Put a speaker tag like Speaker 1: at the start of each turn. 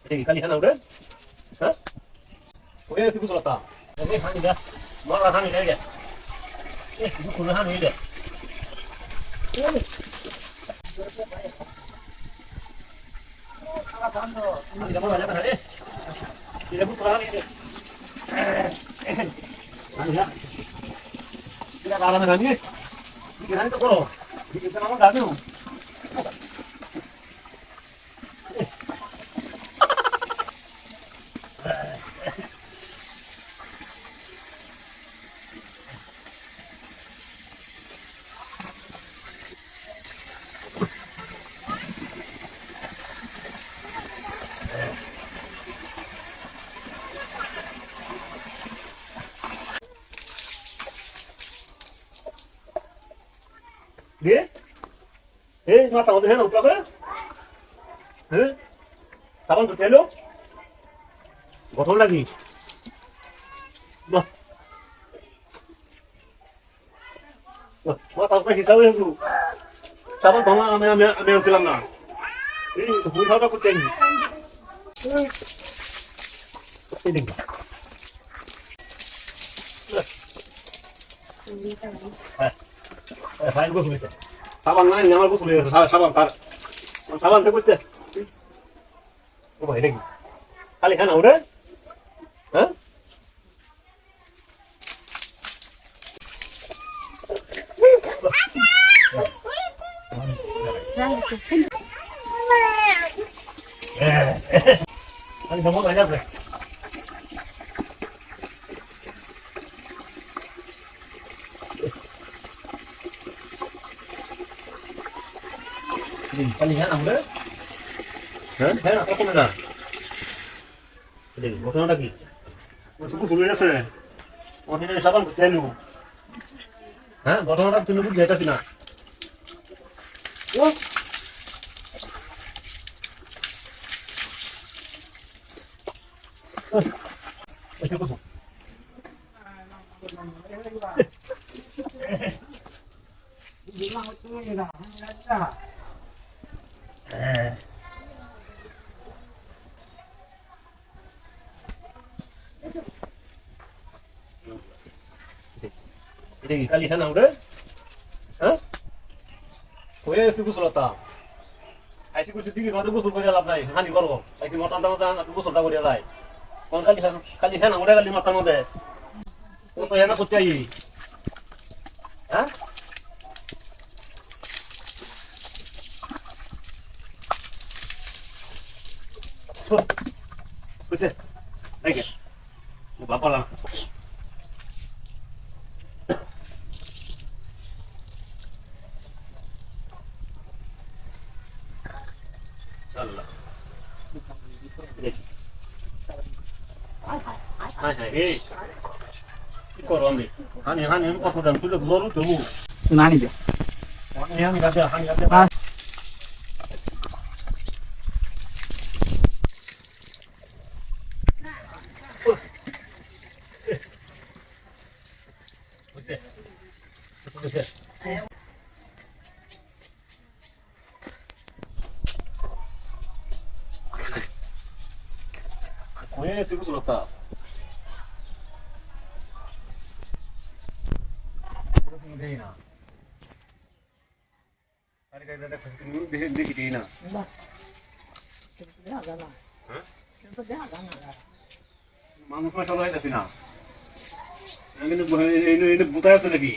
Speaker 1: Thì kali hana udah? Hah? Kowe sibuk sholat ta? Ini hani dah. Malah hani dah. Ibu kulo hani dah. Tidak mau banyak kan, tidak butuh lagi ini. Hani ya. Tidak kalah dengan ini. Bikin itu koro. Bikin nama dah tu. Dia? Mata udah hendak apa? Kapan bertelo? Botol lagi. Bah. Mata apa kita itu? Kapan tolong ame cilam na? Ini bukan apa kucing. Ini. File bos boleh. Saban mana nyamal bos boleh. Saban tu boleh. Oh baik lagi. Kali kan udah? Hah? Kali semua banyak deh. Kali kan udah? Hah? Hah? Apa mana? Jadi, botol lagi. Masuk dulu ya sih. Oh ini saban bertelu. Hah? Botol lagi tunggu di atas sana. Wah. Masih kosong. Jadi kali kan udah? Hah? Kowe sibuk sholat ta? Ai sibuk sedikit mata gusul করে লাভ নাই হানি করব ai si মত আনতা গুসলটা করে যায় কোন kali kan udah kali makan মধ্যে ও তো এনা করতে আই হ্যাঁ বুঝছে এই কে বাবা la Allah. Hai hai. কি করো আমি? হানি আমি কত দাম তুই জরু দেবো।
Speaker 2: না নি দে।
Speaker 1: আমি গাছে হানি গাছে। বুঝছে? বুঝছে? Kowe sibuk sholat ta? দেই না আরে গাইডাটা কিছু দেখি দেই না
Speaker 2: না কিন্তু দেখা জানা
Speaker 1: হ্যাঁ
Speaker 2: কিন্তু দেখা জানা
Speaker 1: মানুষ মাশাআল্লাহ হইতাছি না কিন্তু এনে বুতায় আছে নাকি